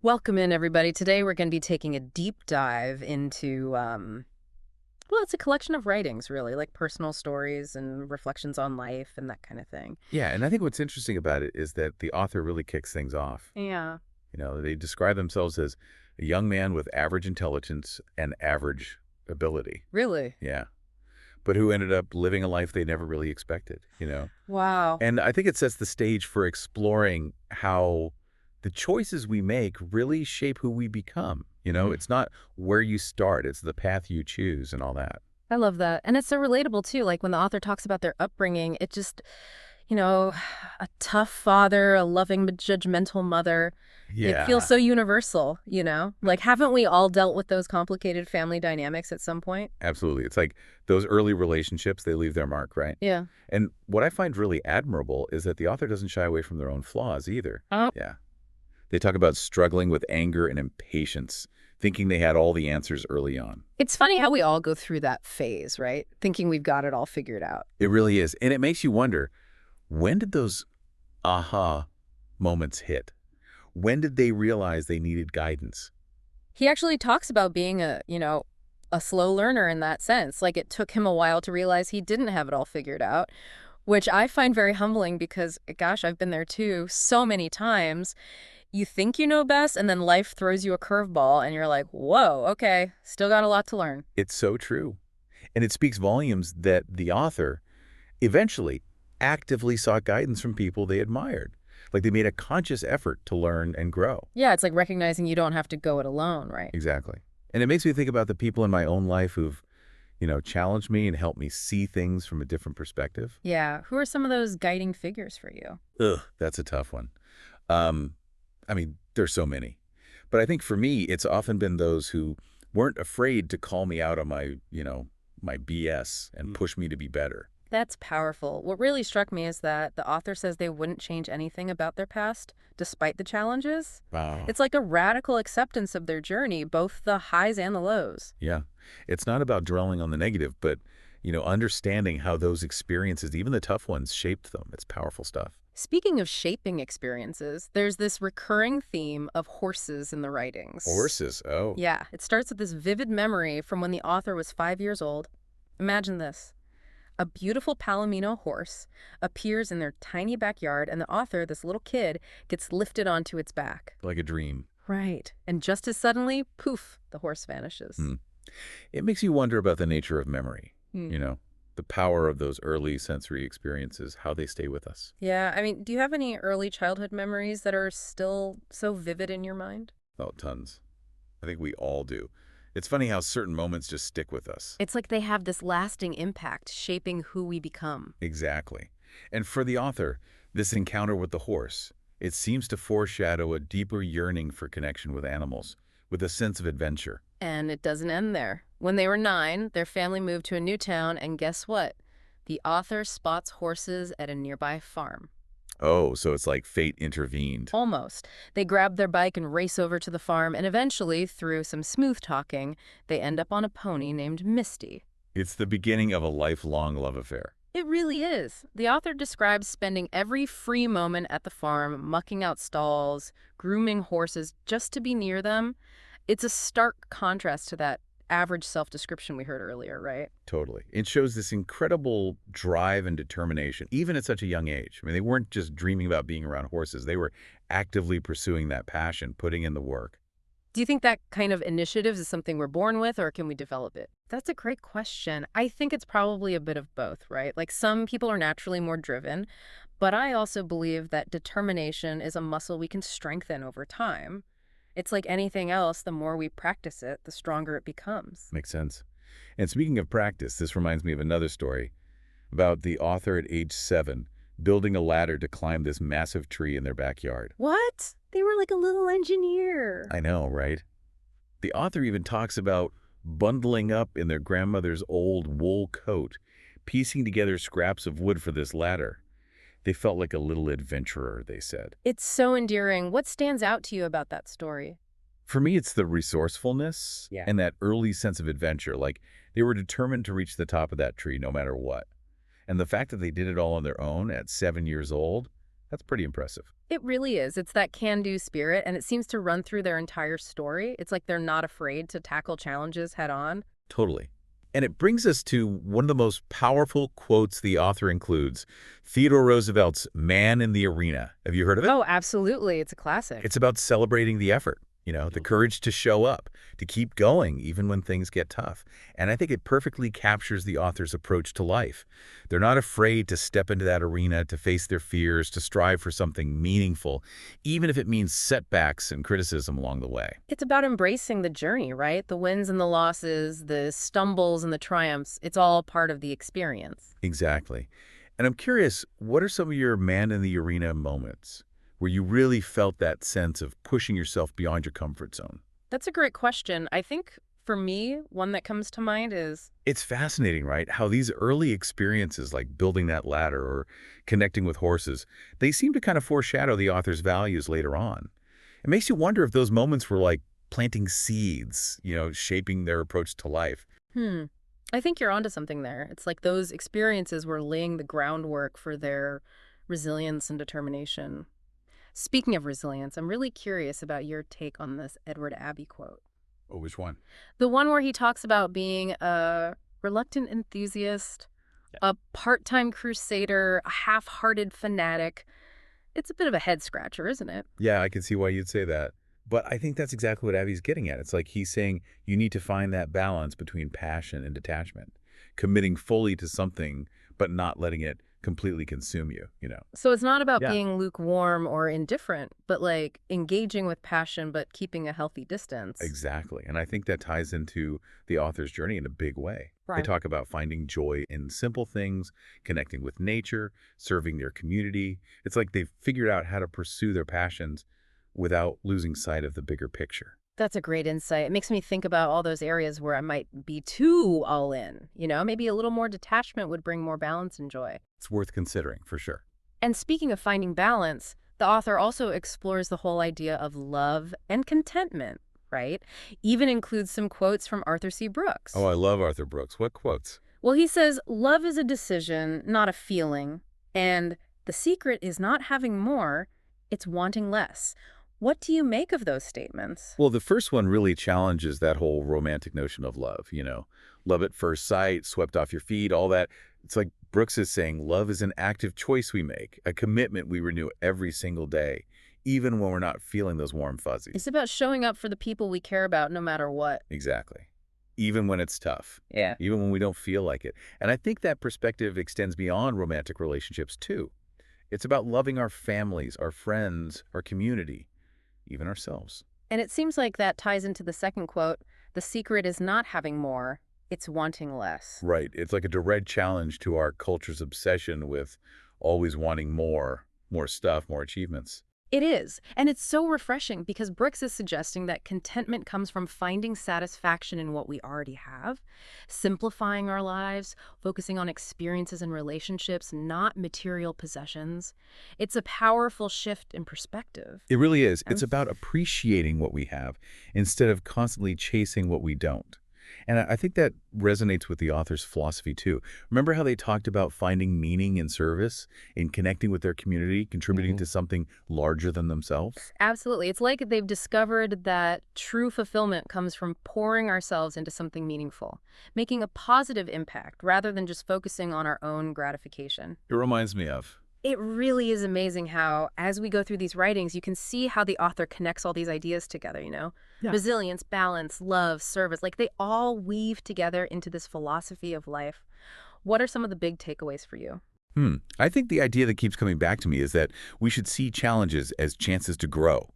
Welcome in, everybody. Today we're going to be taking a deep dive into, well, it's a collection of writings, really, like personal stories and reflections on life and that kind of thing. Yeah, and I think what's interesting about it is that the author really kicks things off. Yeah. They describe themselves as a young man with average intelligence and average ability. Really? Yeah, but who ended up living a life they never really expected. Wow. And I think it sets the stage for exploring how the choices we make really shape who we become. Mm. It's not where you start, it's the path you choose and all that. I love that. And it's so relatable, too. Like when the author talks about their upbringing, it just, you know, a tough father, a loving but judgmental mother. It feels Yeah, so universal. Like, haven't we all dealt with those complicated family dynamics at some point? absolutely. It's like those early relationships, they leave their mark, right? Yeah. And what I find really admirable is that the author doesn't shy away from their own flaws either. Oh. Yeah. They talk about struggling with anger and impatience, thinking they had all the answers early on. It's funny how we all go through that phase, right? Thinking we've got it all figured out. It really is. And it makes you wonder, when did those aha moments hit? When did they realize they needed guidance? He actually talks about being a slow learner in that sense. Like it took him a while to realize he didn't have it all figured out, which I find very humbling because, gosh, I've been there too so many times. You think you know best, and then life throws you a curveball, and you're like, whoa, okay, still got a lot to learn. It's so true. And it speaks volumes that the author eventually actively sought guidance from people they admired. Like they made a conscious effort to learn and grow. Yeah, it's like recognizing you don't have to go it alone, right? Exactly. And it makes me think about the people in my own life who've challenged me and helped me see things from a different perspective. Yeah. Who are some of those guiding figures for you? Ugh, that's a tough one. Um, I mean, there's so many. But I think for me, it's often been those who weren't afraid to call me out on my BS and push me to be better. That's powerful. What really struck me is that the author says they wouldn't change anything about their past, despite the challenges. Wow. It's like a radical acceptance of their journey, both the highs and the lows. Yeah. It's not about dwelling on the negative, but understanding how those experiences, even the tough ones, shaped them. It's powerful stuff. Speaking of shaping experiences, there's this recurring theme of horses in the writings. Horses. Oh, Yeah, it starts with this vivid memory from when the author was 5 years old. Imagine this. A beautiful Palomino horse appears in their tiny backyard, and the author, this little kid, gets lifted onto its back. like a dream. Right. And just as suddenly, poof, the horse vanishes. Hmm. It makes you wonder about the nature of memory, Hmm. you know, the power of those early sensory experiences, how they stay with us. Yeah, I mean, do you have any early childhood memories that are still so vivid in your mind? Oh, tons. I think we all do. It's funny how certain moments just stick with us. It's like they have this lasting impact, shaping who we become. Exactly. And for the author, this encounter with the horse, it seems to foreshadow a deeper yearning for connection with animals, with a sense of adventure. And it doesn't end there. When they were 9, their family moved to a new town, and guess what? The author spots horses at a nearby farm. Oh, so it's like fate intervened. Almost. They grab their bike and race over to the farm, and eventually, through some smooth talking, they end up on a pony named Misty. It's the beginning of a lifelong love affair. It really is. The author describes spending every free moment at the farm, mucking out stalls, grooming horses just to be near them. It's a stark contrast to that average self-description we heard earlier, right? Totally. It shows this incredible drive and determination, even at such a young age. I mean, they weren't just dreaming about being around horses. They were actively pursuing that passion, putting in the work. Do you think that kind of initiative is something we're born with, or can we develop it? That's a great question. I think it's probably a bit of both, right? Like some people are naturally more driven, but I also believe that determination is a muscle we can strengthen over time. It's like anything else, the more we practice it, the stronger it becomes. Makes sense. And speaking of practice, this reminds me of another story about the author at age 7 building a ladder to climb this massive tree in their backyard. What? They were like a little engineer. I know, right? The author even talks about bundling up in their grandmother's old wool coat, piecing together scraps of wood for this ladder. They felt like a little adventurer, they said. It's so endearing. What stands out to you about that story? For me, it's the resourcefulness Yeah. and that early sense of adventure. Like they were determined to reach the top of that tree no matter what. And the fact that they did it all on their own at 7 years old, That's pretty impressive. It really is. It's that can-do spirit, and it seems to run through their entire story. It's like they're not afraid to tackle challenges head on. Totally. And it brings us to one of the most powerful quotes the author includes, Theodore Roosevelt's Man in the Arena. Have you heard of it? Oh, absolutely. It's a classic. It's about celebrating the effort, the courage to show up, to keep going even when things get tough. And I think it perfectly captures the author's approach to life. They're not afraid to step into that arena, to face their fears, to strive for something meaningful, even if it means setbacks and criticism along the way. It's about embracing the journey, right? The wins and the losses, the stumbles and the triumphs. It's all part of the experience. Exactly. And I'm curious, what are some of your man in the arena moments where you really felt that sense of pushing yourself beyond your comfort zone? That's a great question. I think for me, one that comes to mind is It's fascinating, right? How these early experiences like building that ladder or connecting with horses, they seem to kind of foreshadow the author's values later on. It makes you wonder if those moments were like planting seeds, shaping their approach to life. Hmm. I think you're onto something there. It's like those experiences were laying the groundwork for their resilience and determination. Speaking of resilience, I'm really curious about your take on this Edward Abbey quote. Oh, which one? The one where he talks about being a reluctant enthusiast, a part-time crusader, a half-hearted fanatic. It's a bit of a head-scratcher, isn't it? Yeah, I can see why you'd say that. But I think that's exactly what Avi's getting at. It's like he's saying you need to find that balance between passion and detachment, committing fully to something, but not letting it completely consume you. So it's not about Yeah, being lukewarm or indifferent, but like engaging with passion but keeping a healthy distance. exactly. And I think that ties into the author's journey in a big way. They Right. talk about finding joy in simple things, connecting with nature, serving their community. It's like they've figured out how to pursue their passions without losing sight of the bigger picture. That's a great insight. It makes me think about all those areas where I might be too all in. Maybe a little more detachment would bring more balance and joy. It's worth considering, for sure. And speaking of finding balance, the author also explores the whole idea of love and contentment, right? Even includes some quotes from Arthur C. Brooks. Oh, I love Arthur Brooks. What quotes? Well, he says, love is a decision, not a feeling. And the secret is not having more, it's wanting less. What do you make of those statements? Well, the first one really challenges that whole romantic notion of love. Love at first sight, swept off your feet, all that. It's like Brooks is saying love is an active choice we make, a commitment we renew every single day, even when we're not feeling those warm It's fuzzies. about showing up for the people we care about no matter what. Exactly. Even when it's tough, Yeah. even when we don't feel like it. And I think that perspective extends beyond romantic relationships, too. It's about loving our families, our friends, our community, even ourselves. And it seems like that ties into the second quote, the secret is not having more, it's wanting less. Right. It's like a direct challenge to our culture's obsession with always wanting more stuff, more achievements. It is. And it's so refreshing because Brooks is suggesting that contentment comes from finding satisfaction in what we already have, simplifying our lives, focusing on experiences and relationships, not material possessions. It's a powerful shift in perspective. It really is. And It's about appreciating what we have instead of constantly chasing what we don't. And I think that resonates with the author's philosophy, too. Remember how they talked about finding meaning in service, in connecting with their community, contributing to something larger than themselves? Absolutely. It's like they've discovered that true fulfillment comes from pouring ourselves into something meaningful, making a positive impact rather than just focusing on our own gratification. It reminds me of. It really is amazing how, as we go through these writings, you can see how the author connects all these ideas together. Yeah. Resilience, balance, love, service, like they all weave together into this philosophy of life. What are some of the big takeaways for you? I think the idea that keeps coming back to me is that we should see challenges as chances to grow.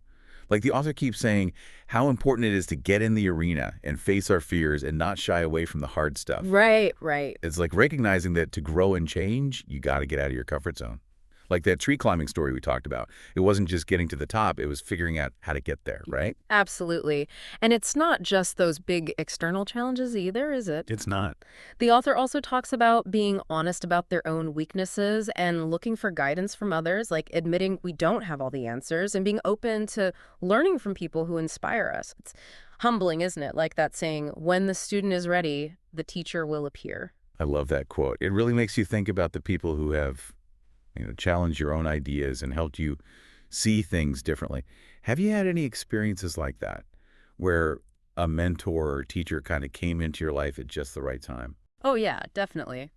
Like the author keeps saying how important it is to get in the arena and face our fears and not shy away from the hard stuff. Right, right. It's like recognizing that to grow and change, you got to get out of your comfort zone. Like that tree climbing story we talked about. It wasn't just getting to the top, it was figuring out how to get there, right? Absolutely. And it's not just those big external challenges either, is it? It's not. The author also talks about being honest about their own weaknesses and looking for guidance from others, like admitting we don't have all the answers and being open to learning from people who inspire us. It's humbling, isn't it? Like that saying, when the student is ready, the teacher will appear. I love that quote. It really makes you think about the people who have challenge your own ideas and helped you see things differently. Have you had any experiences like that where a mentor or teacher kind of came into your life at just the right time? Oh, yeah, definitely.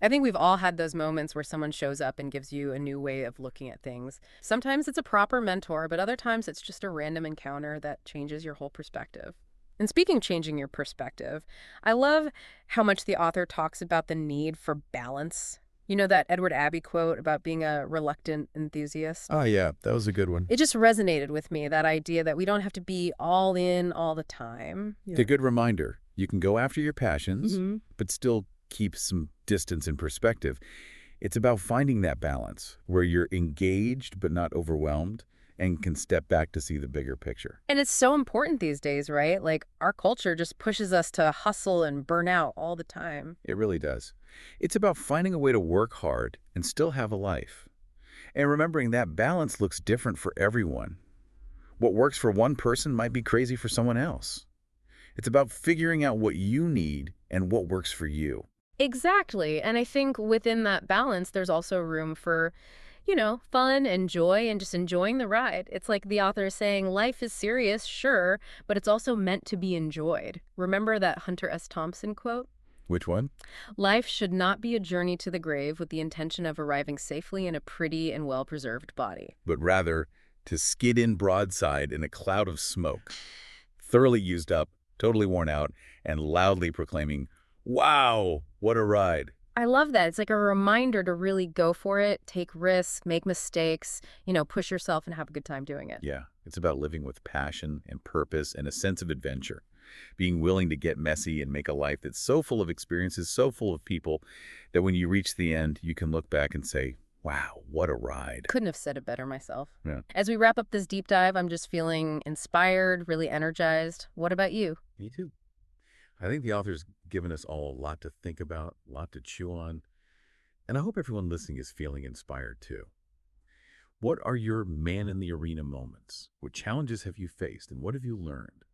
I think we've all had those moments where someone shows up and gives you a new way of looking at things. Sometimes it's a proper mentor, but other times it's just a random encounter that changes your whole perspective. And speaking of changing your perspective, I love how much the author talks about the need for balance. You know that Edward Abbey quote about being a reluctant enthusiast? Oh, yeah, that was a good one. It just resonated with me, that idea that we don't have to be all in all the time. It's a good reminder. You can go after your passions, Hmm. but still keep some distance and perspective. It's about finding that balance where you're engaged but not overwhelmed and can step back to see the bigger picture. And it's so important these days, right? Like our culture just pushes us to hustle and burn out all the time. It really does. It's about finding a way to work hard and still have a life. And remembering that balance looks different for everyone. What works for one person might be crazy for someone else. It's about figuring out what you need and what works for you. Exactly. And I think within that balance, there's also room for, fun and joy and just enjoying the ride. It's like the author is saying life is serious, sure, but it's also meant to be enjoyed. Remember that Hunter S. Thompson quote? Which one? Life should not be a journey to the grave with the intention of arriving safely in a pretty and well-preserved body. But rather to skid in broadside in a cloud of smoke, thoroughly used up, totally worn out, and loudly proclaiming, "Wow, what a ride." I love that. It's like a reminder to really go for it, take risks, make mistakes, push yourself and have a good time doing it. Yeah, it's about living with passion and purpose and a sense of adventure, being willing to get messy and make a life that's so full of experiences, so full of people, that when you reach the end, you can look back and say, wow, what a ride. Couldn't have said it better myself. Yeah. As we wrap up this deep dive, I'm just feeling inspired, really energized. What about you? Me too. I think the author's given us all a lot to think about, a lot to chew on, and I hope everyone listening is feeling inspired too. What are your man-in-the-arena moments? What challenges have you faced, and what have you learned?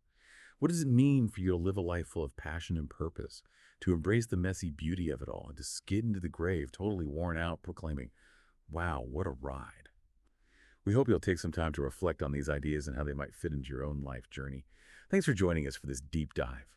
What does it mean for you to live a life full of passion and purpose, to embrace the messy beauty of it all, and to skid into the grave totally worn out, proclaiming, wow, what a ride? We hope you'll take some time to reflect on these ideas and how they might fit into your own life journey. Thanks for joining us for this deep dive.